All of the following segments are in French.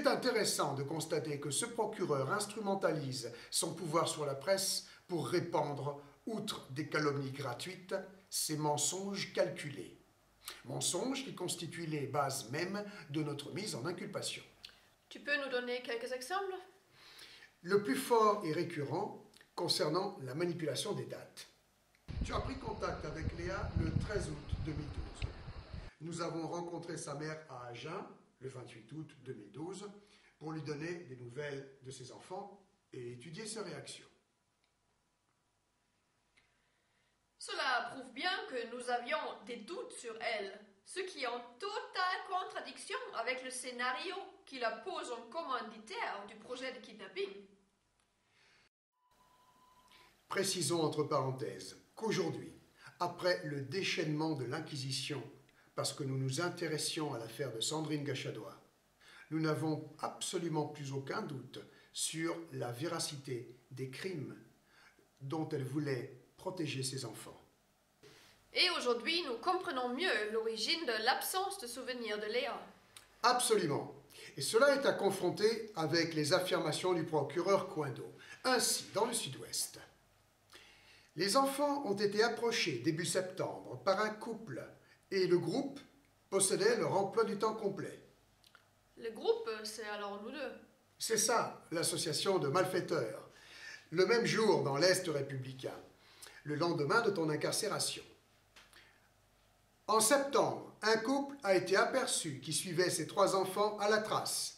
est intéressant de constater que ce procureur instrumentalise son pouvoir sur la presse pour répandre, outre des calomnies gratuites, ses mensonges calculés. Mensonges qui constituent les bases mêmes de notre mise en inculpation. Tu peux nous donner quelques exemples? Le plus fort et récurrent concernant la manipulation des dates. Tu as pris contact avec Léa le 13 août 2012. Nous avons rencontré sa mère à Agen le 28 août 2012 pour lui donner des nouvelles de ses enfants et étudier ses réactions. Cela prouve bien que nous avions des doutes sur elle, ce qui est en totale contradiction avec le scénario qui la pose en commanditaire du projet de kidnapping. Précisons entre parenthèses qu'aujourd'hui, après le déchaînement de l'Inquisition, parce que nous nous intéressions à l'affaire de Sandrine Gachadois, nous n'avons absolument plus aucun doute sur la véracité des crimes dont elle voulait protéger ses enfants. Et aujourd'hui, nous comprenons mieux l'origine de l'absence de souvenirs de Léa. Absolument. Et cela est à confronter avec les affirmations du procureur Coindeau. Ainsi, dans le Sud-Ouest, les enfants ont été approchés début septembre par un couple et le groupe possédait leur emploi du temps complet. Le groupe, c'est alors nous deux. C'est ça, l'association de malfaiteurs. Le même jour dans l'Est républicain, le lendemain de ton incarcération. En septembre, un couple a été aperçu qui suivait ses 3 enfants à la trace,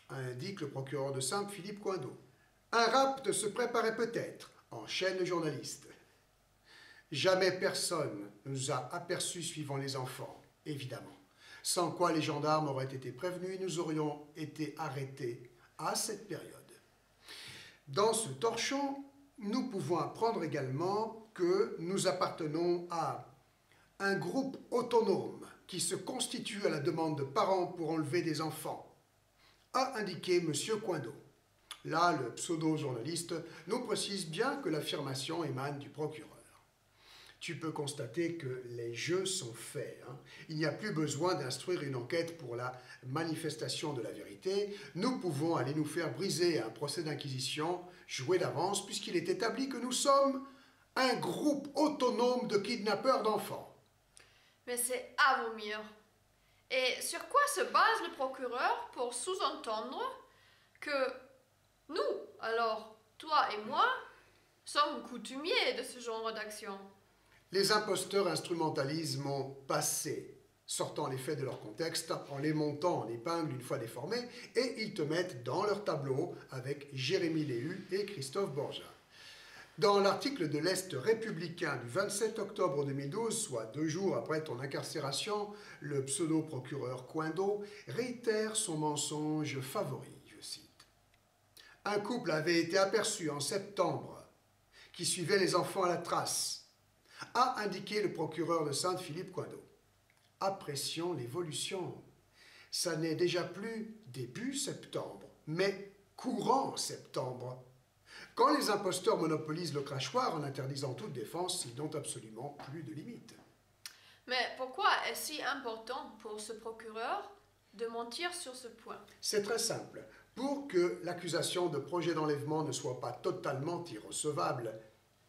indique le procureur de Saintes, Philippe Coindeau. Un rapt se préparait peut-être, enchaîne le journaliste. Jamais personne ne nous a aperçus suivant les enfants, évidemment. Sans quoi les gendarmes auraient été prévenus et nous aurions été arrêtés à cette période. Dans ce torchon, nous pouvons apprendre également que nous appartenons à un groupe autonome qui se constitue à la demande de parents pour enlever des enfants, a indiqué M. Coindeau. Là, le pseudo-journaliste nous précise bien que l'affirmation émane du procureur. Tu peux constater que les jeux sont faits. Il n'y a plus besoin d'instruire une enquête pour la manifestation de la vérité. Nous pouvons aller nous faire briser un procès d'inquisition joué d'avance puisqu'il est établi que nous sommes un groupe autonome de kidnappeurs d'enfants. Mais c'est à vomir. Et sur quoi se base le procureur pour sous-entendre que nous, alors toi et moi, sommes coutumiers de ce genre d'action? Les imposteurs instrumentalisent mon passé, sortant les faits de leur contexte, en les montant en épingle une fois déformés, et ils te mettent dans leur tableau avec Jérémy Léhu et Christophe Borja. Dans l'article de l'Est républicain du 27 octobre 2012, soit 2 jours après ton incarcération, le pseudo-procureur Coindeau réitère son mensonge favori, je cite. Un couple avait été aperçu en septembre qui suivait les enfants à la trace, a indiqué le procureur de Saintes, Philippe Coindeau. Apprécions l'évolution. Ça n'est déjà plus début septembre, mais courant septembre. Quand les imposteurs monopolisent le crachoir en interdisant toute défense, ils n'ont absolument plus de limite. Mais pourquoi est-ce si important pour ce procureur de mentir sur ce point? C'est très simple. Pour que l'accusation de projet d'enlèvement ne soit pas totalement irrecevable,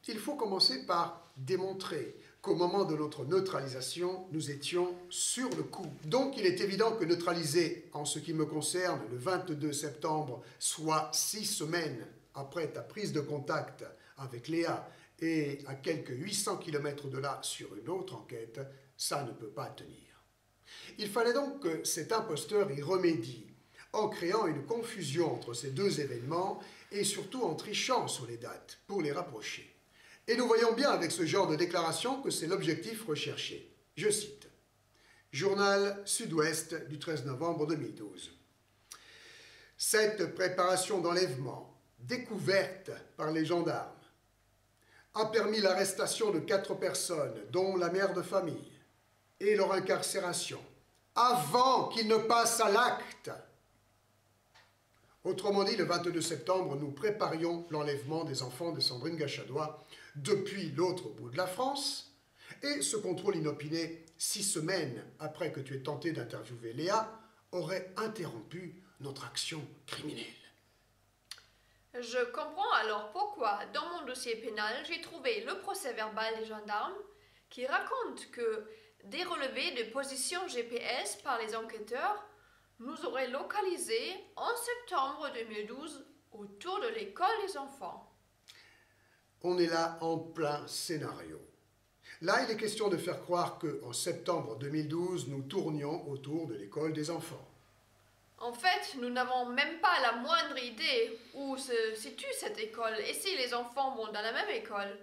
il faut commencer par démontrer qu'au moment de notre neutralisation, nous étions sur le coup. Donc il est évident que neutraliser, en ce qui me concerne, le 22 septembre, soit 6 semaines après ta prise de contact avec Léa et à quelques 800 km de là sur une autre enquête, ça ne peut pas tenir. Il fallait donc que cet imposteur y remédie en créant une confusion entre ces 2 événements et surtout en trichant sur les dates pour les rapprocher. Et nous voyons bien avec ce genre de déclaration que c'est l'objectif recherché. Je cite. Journal Sud-Ouest du 13 novembre 2012. Cette préparation d'enlèvement, découverte par les gendarmes, a permis l'arrestation de 4 personnes, dont la mère de famille, et leur incarcération, avant qu'ils ne passent à l'acte. Autrement dit, le 22 septembre, nous préparions l'enlèvement des enfants de Sandrine Gachadois depuis l'autre bout de la France, et ce contrôle inopiné, 6 semaines après que tu aies tenté d'interviewer Léa, aurait interrompu notre action criminelle. Je comprends alors pourquoi, dans mon dossier pénal, j'ai trouvé le procès-verbal des gendarmes qui raconte que des relevés de position GPS par les enquêteurs nous auraient localisés en septembre 2012 autour de l'école des enfants. On est là en plein scénario. Là, il est question de faire croire qu'en septembre 2012, nous tournions autour de l'école des enfants. En fait, nous n'avons même pas la moindre idée où se situe cette école et si les enfants vont dans la même école,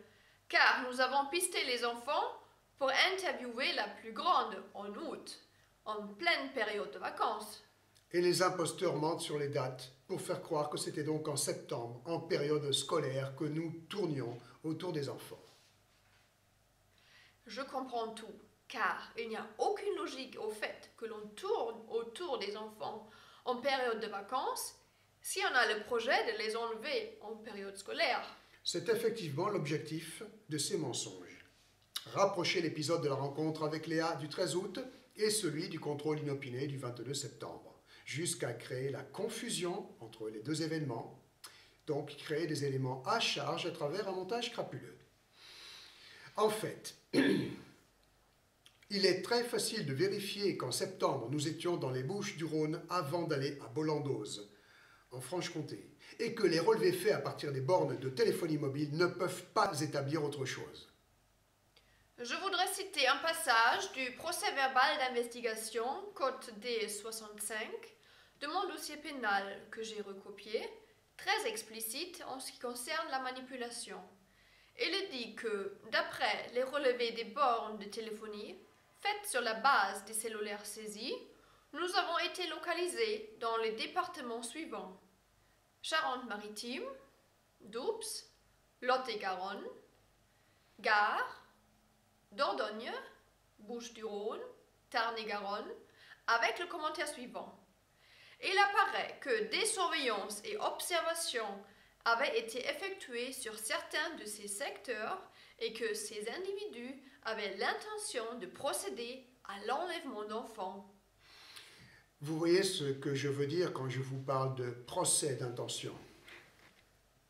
car nous avons pisté les enfants pour interviewer la plus grande en août, en pleine période de vacances. Et les imposteurs mentent sur les dates pour faire croire que c'était donc en septembre, en période scolaire, que nous tournions autour des enfants. Je comprends tout, car il n'y a aucune logique au fait que l'on tourne autour des enfants en période de vacances si on a le projet de les enlever en période scolaire. C'est effectivement l'objectif de ces mensonges. Rapprocher l'épisode de la rencontre avec Léa du 13 août et celui du contrôle inopiné du 22 septembre, jusqu'à créer la confusion entre les deux événements, donc créer des éléments à charge à travers un montage crapuleux. En fait, il est très facile de vérifier qu'en septembre, nous étions dans les Bouches-du-Rhône avant d'aller à Bollandose, en Franche-Comté, et que les relevés faits à partir des bornes de téléphonie mobile ne peuvent pas établir autre chose. Je voudrais citer un passage du procès-verbal d'investigation, code D65, de mon dossier pénal que j'ai recopié, très explicite en ce qui concerne la manipulation. Il dit que, d'après les relevés des bornes de téléphonie, faites sur la base des cellulaires saisis, nous avons été localisés dans les départements suivants: Charente-Maritime, Doubs, Lot-et-Garonne, Gare, Dordogne, Bouches-du-Rhône, Tarn-et-Garonne, avec le commentaire suivant. Il apparaît que des surveillances et observations avaient été effectuées sur certains de ces secteurs et que ces individus avaient l'intention de procéder à l'enlèvement d'enfants. Vous voyez ce que je veux dire quand je vous parle de procès d'intention.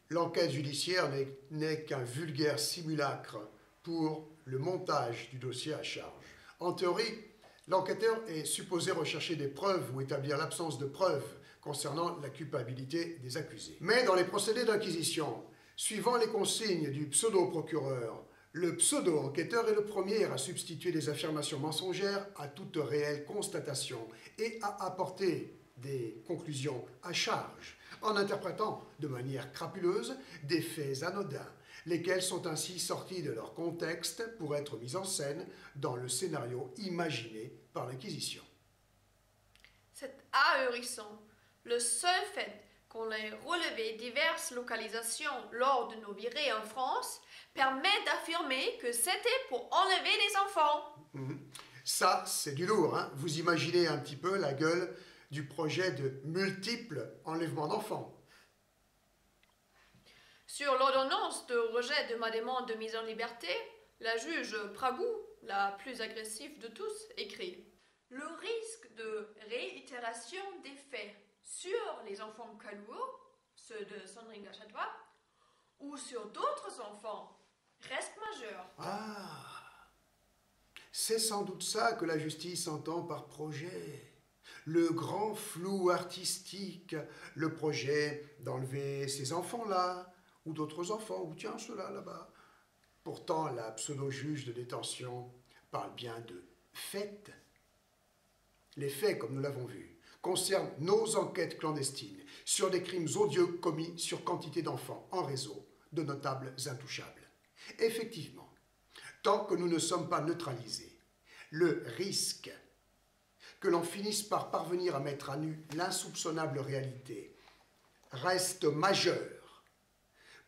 L'enquête judiciaire n'est qu'un vulgaire simulacre pour le montage du dossier à charge. En théorie, l'enquêteur est supposé rechercher des preuves ou établir l'absence de preuves concernant la culpabilité des accusés. Mais dans les procédés d'inquisition, suivant les consignes du pseudo-procureur, le pseudo-enquêteur est le premier à substituer des affirmations mensongères à toute réelle constatation et à apporter des conclusions à charge, en interprétant de manière crapuleuse des faits anodins, lesquels sont ainsi sortis de leur contexte pour être mis en scène dans le scénario imaginé par l'Inquisition. C'est ahurissant. Le seul fait qu'on ait relevé diverses localisations lors de nos virées en France permet d'affirmer que c'était pour enlever des enfants. Ça, c'est du lourd, hein? Vous imaginez un petit peu la gueule du projet de multiples enlèvements d'enfants. Sur l'ordonnance de rejet de ma demande de mise en liberté, la juge Pragou, la plus agressive de tous, écrit: le risque de réitération des faits sur les enfants Calouot, ceux de Sandrine Gachatois, ou sur d'autres enfants, reste majeur. Ah, c'est sans doute ça que la justice entend par projet. Le grand flou artistique, le projet d'enlever ces enfants-là, ou d'autres enfants, ou tiens, ceux-là, là-bas. Pourtant, la pseudo-juge de détention parle bien de faits. Les faits, comme nous l'avons vu, concernent nos enquêtes clandestines sur des crimes odieux commis sur quantité d'enfants en réseau, de notables intouchables. Effectivement, tant que nous ne sommes pas neutralisés, le risque que l'on finisse par parvenir à mettre à nu l'insoupçonnable réalité reste majeur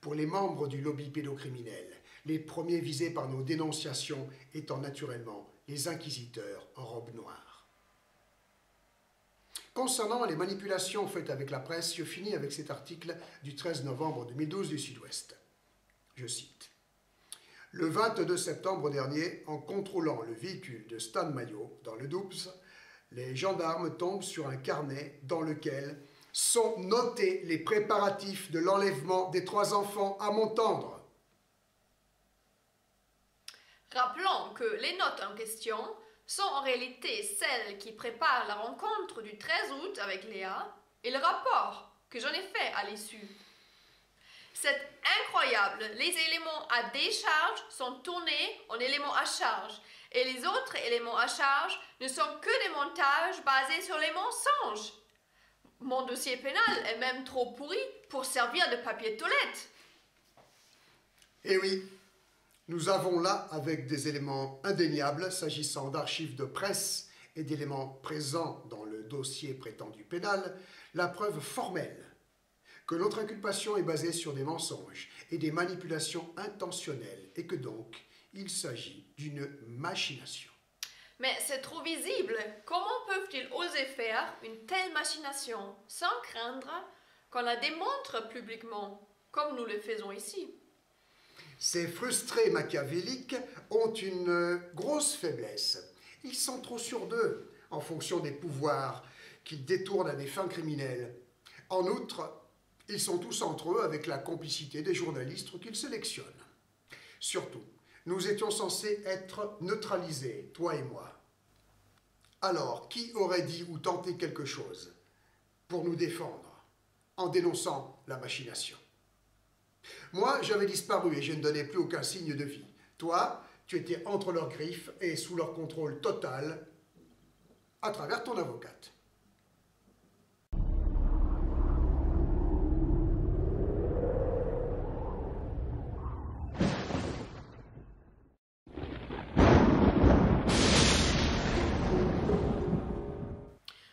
pour les membres du lobby pédocriminel, les premiers visés par nos dénonciations étant naturellement les inquisiteurs en robe noire. Concernant les manipulations faites avec la presse, je finis avec cet article du 13 novembre 2012 du Sud-Ouest. Je cite: « Le 22 septembre dernier, en contrôlant le véhicule de Stan Maillot dans le Doubs, les gendarmes tombent sur un carnet dans lequel sont notés les préparatifs de l'enlèvement des 3 enfants à Montendre. Rappelons que les notes en question sont en réalité celles qui préparent la rencontre du 13 août avec Léa et le rapport que j'en ai fait à l'issue. C'est incroyable, les éléments à décharge sont tournés en éléments à charge et les autres éléments à charge ne sont que des montages basés sur les mensonges. Mon dossier pénal est même trop pourri pour servir de papier de toilette. Eh oui, nous avons là, avec des éléments indéniables s'agissant d'archives de presse et d'éléments présents dans le dossier prétendu pénal, la preuve formelle que notre inculpation est basée sur des mensonges et des manipulations intentionnelles et que donc il s'agit d'une machination. Mais c'est trop visible. Comment peuvent-ils oser faire une telle machination sans craindre qu'on la démontre publiquement, comme nous le faisons ici? Ces frustrés machiavéliques ont une grosse faiblesse. Ils sont trop sûrs d'eux en fonction des pouvoirs qu'ils détournent à des fins criminelles. En outre, ils sont tous entre eux avec la complicité des journalistes qu'ils sélectionnent. Surtout, nous étions censés être neutralisés, toi et moi. Alors, qui aurait dit ou tenté quelque chose pour nous défendre en dénonçant la machination? Moi, j'avais disparu et je ne donnais plus aucun signe de vie. Toi, tu étais entre leurs griffes et sous leur contrôle total à travers ton avocate.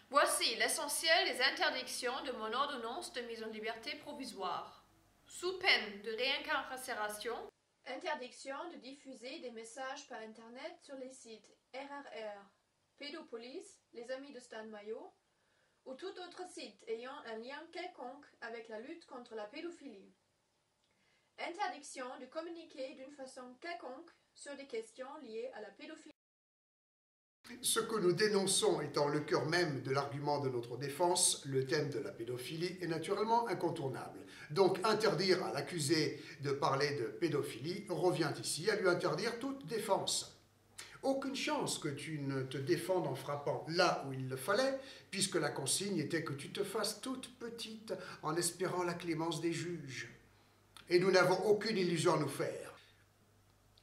Voici l'essentiel des interdictions de mon ordonnance de mise en liberté provisoire. Sous peine de réincarcération, interdiction de diffuser des messages par Internet sur les sites RRR, Pédopolis, les Amis de Stan Mayo, ou tout autre site ayant un lien quelconque avec la lutte contre la pédophilie. Interdiction de communiquer d'une façon quelconque sur des questions liées à la pédophilie. Ce que nous dénonçons étant le cœur même de l'argument de notre défense, le thème de la pédophilie est naturellement incontournable. Donc interdire à l'accusé de parler de pédophilie revient ici à lui interdire toute défense. Aucune chance que tu ne te défendes en frappant là où il le fallait, puisque la consigne était que tu te fasses toute petite en espérant la clémence des juges. Et nous n'avons aucune illusion à nous faire.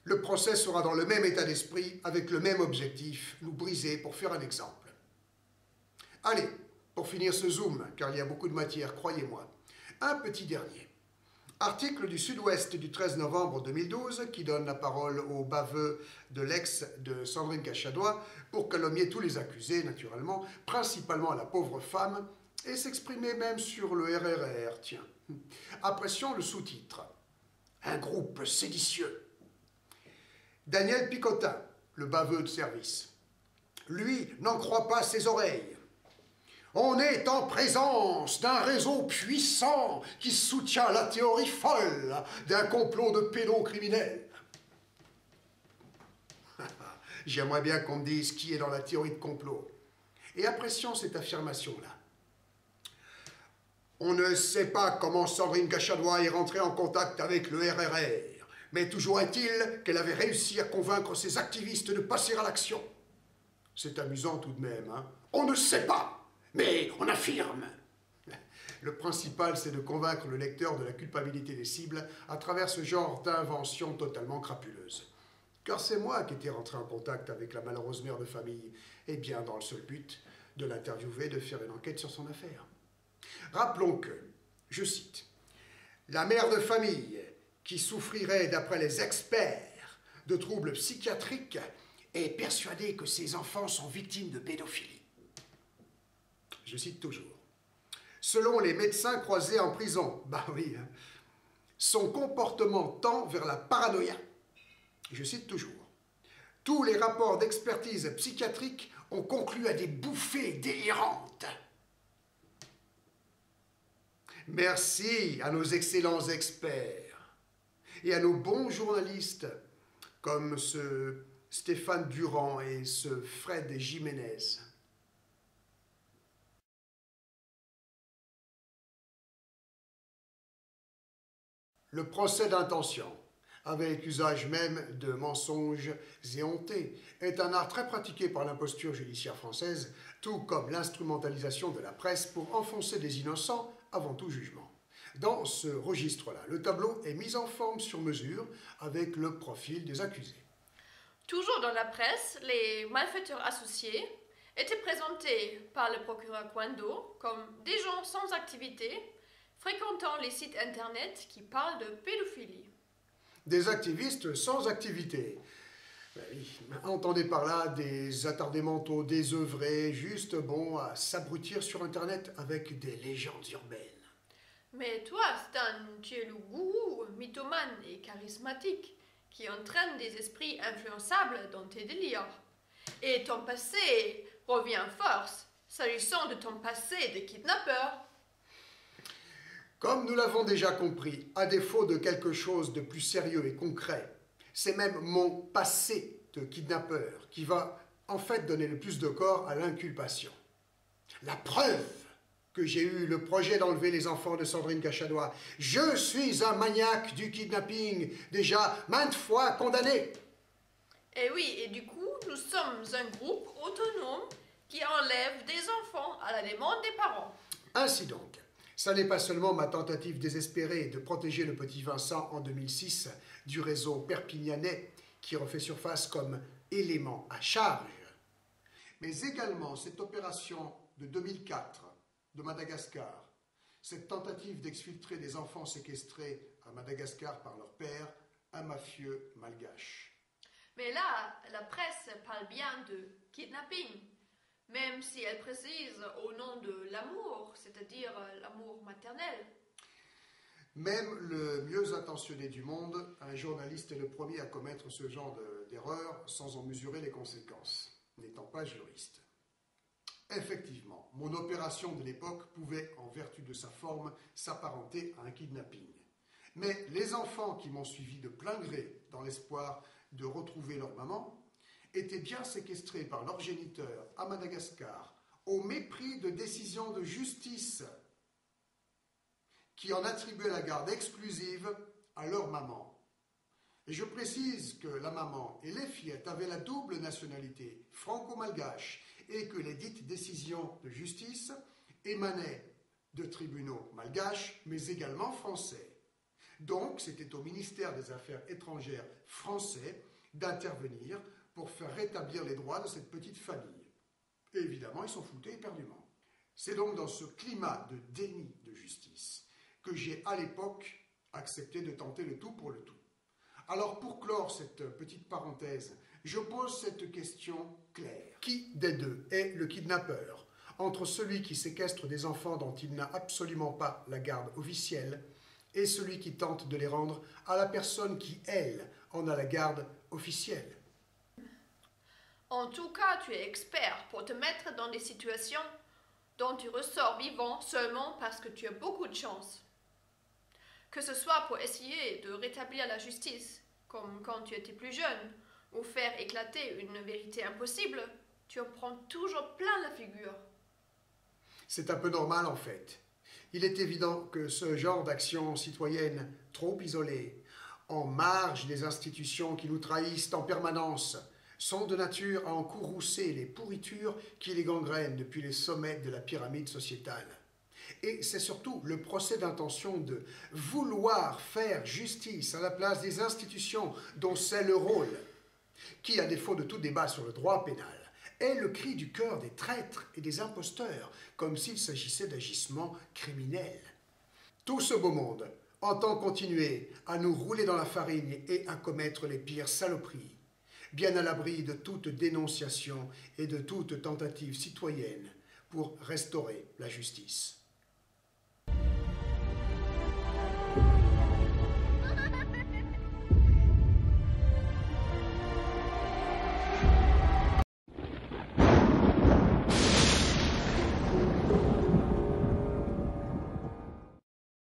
Le procès sera dans le même état d'esprit, avec le même objectif, nous briser pour faire un exemple. Allez, pour finir ce zoom, car il y a beaucoup de matière, croyez-moi, un petit dernier. Article du Sud-Ouest du 13 novembre 2012 qui donne la parole au baveux de l'ex de Sandrine Cachadois pour calomnier tous les accusés, naturellement, principalement la pauvre femme, et s'exprimer même sur le RRR, tiens. Apprécions le sous-titre. Un groupe séditieux. Daniel Picotin, le baveux de service. Lui n'en croit pas ses oreilles. On est en présence d'un réseau puissant qui soutient la théorie folle d'un complot de pédocriminels. J'aimerais bien qu'on me dise qui est dans la théorie de complot. Et apprécions cette affirmation-là. On ne sait pas comment Sandrine Cachadois est rentrée en contact avec le RRR. Mais toujours est-il qu'elle avait réussi à convaincre ses activistes de passer à l'action. C'est amusant tout de même, hein? On ne sait pas, mais on affirme. Le principal, c'est de convaincre le lecteur de la culpabilité des cibles à travers ce genre d'invention totalement crapuleuse. Car c'est moi qui étais rentré en contact avec la malheureuse mère de famille, et bien dans le seul but de l'interviewer, de faire une enquête sur son affaire. Rappelons que, je cite, « La mère de famille qui souffrirait, d'après les experts, de troubles psychiatriques, est persuadée que ses enfants sont victimes de pédophilie. » Je cite toujours. Selon les médecins croisés en prison, bah oui, hein, son comportement tend vers la paranoïa. Je cite toujours. Tous les rapports d'expertise psychiatrique ont conclu à des bouffées délirantes. Merci à nos excellents experts et à nos bons journalistes comme ce Stéphane Durand et ce Fred Jiménez. le procès d'intention, avec usage même de mensonges éhontés, est un art très pratiqué par l'imposture judiciaire française, tout comme l'instrumentalisation de la presse pour enfoncer des innocents avant tout jugement. Dans ce registre-là, le tableau est mis en forme sur mesure avec le profil des accusés. Toujours dans la presse, les malfaiteurs associés étaient présentés par le procureur Coindo comme des gens sans activité, fréquentant les sites internet qui parlent de pédophilie. Des activistes sans activité. Ben oui, entendez par là des attardés mentaux désœuvrés, juste bons à s'abrutir sur internet avec des légendes urbaines. Mais toi, Stan, tu es le gourou mythomane et charismatique qui entraîne des esprits influençables dans tes délires. Et ton passé revient en force, s'agissant de ton passé de kidnappeur. Comme nous l'avons déjà compris, à défaut de quelque chose de plus sérieux et concret, c'est même mon passé de kidnappeur qui va en fait donner le plus de corps à l'inculpation. La preuve que j'ai eu le projet d'enlever les enfants de Sandrine Cachadois. Je suis un maniaque du kidnapping, déjà maintes fois condamné. Et oui, et du coup, nous sommes un groupe autonome qui enlève des enfants à la demande des parents. Ainsi donc, ça n'est pas seulement ma tentative désespérée de protéger le petit Vincent en 2006 du réseau perpignanais qui refait surface comme élément à charge, mais également cette opération de 2004 de Madagascar, cette tentative d'exfiltrer des enfants séquestrés à Madagascar par leur père, un mafieux malgache. Mais là, la presse parle bien de kidnapping, même si elle précise au nom de l'amour, c'est-à-dire l'amour maternel. Même le mieux intentionné du monde, un journaliste est le premier à commettre ce genre d'erreur sans en mesurer les conséquences, n'étant pas juriste. Effectivement, mon opération de l'époque pouvait, en vertu de sa forme, s'apparenter à un kidnapping. Mais les enfants qui m'ont suivi de plein gré dans l'espoir de retrouver leur maman étaient bien séquestrés par leur géniteur à Madagascar au mépris de décisions de justice qui en attribuaient la garde exclusive à leur maman. Et je précise que la maman et les fillettes avaient la double nationalité franco-malgache et que les dites décisions de justice émanaient de tribunaux malgaches, mais également français. Donc, c'était au ministère des Affaires étrangères français d'intervenir pour faire rétablir les droits de cette petite famille. Et évidemment, ils s'en foutaient éperdument. C'est donc dans ce climat de déni de justice que j'ai à l'époque accepté de tenter le tout pour le tout. Alors, pour clore cette petite parenthèse, je pose cette question claire. Qui des deux est le kidnappeur? Entre celui qui séquestre des enfants dont il n'a absolument pas la garde officielle et celui qui tente de les rendre à la personne qui, elle, en a la garde officielle. En tout cas, tu es expert pour te mettre dans des situations dont tu ressors vivant seulement parce que tu as beaucoup de chance. Que ce soit pour essayer de rétablir la justice, comme quand tu étais plus jeune, ou faire éclater une vérité impossible, tu en prends toujours plein la figure. C'est un peu normal en fait. Il est évident que ce genre d'action citoyenne trop isolée, en marge des institutions qui nous trahissent en permanence, sont de nature à encourrousser les pourritures qui les gangrènent depuis les sommets de la pyramide sociétale. Et c'est surtout le procès d'intention de vouloir faire justice à la place des institutions dont c'est le rôle, qui, à défaut de tout débat sur le droit pénal, est le cri du cœur des traîtres et des imposteurs, comme s'il s'agissait d'agissements criminels. Tout ce beau monde entend continuer à nous rouler dans la farine et à commettre les pires saloperies, bien à l'abri de toute dénonciation et de toute tentative citoyenne pour restaurer la justice.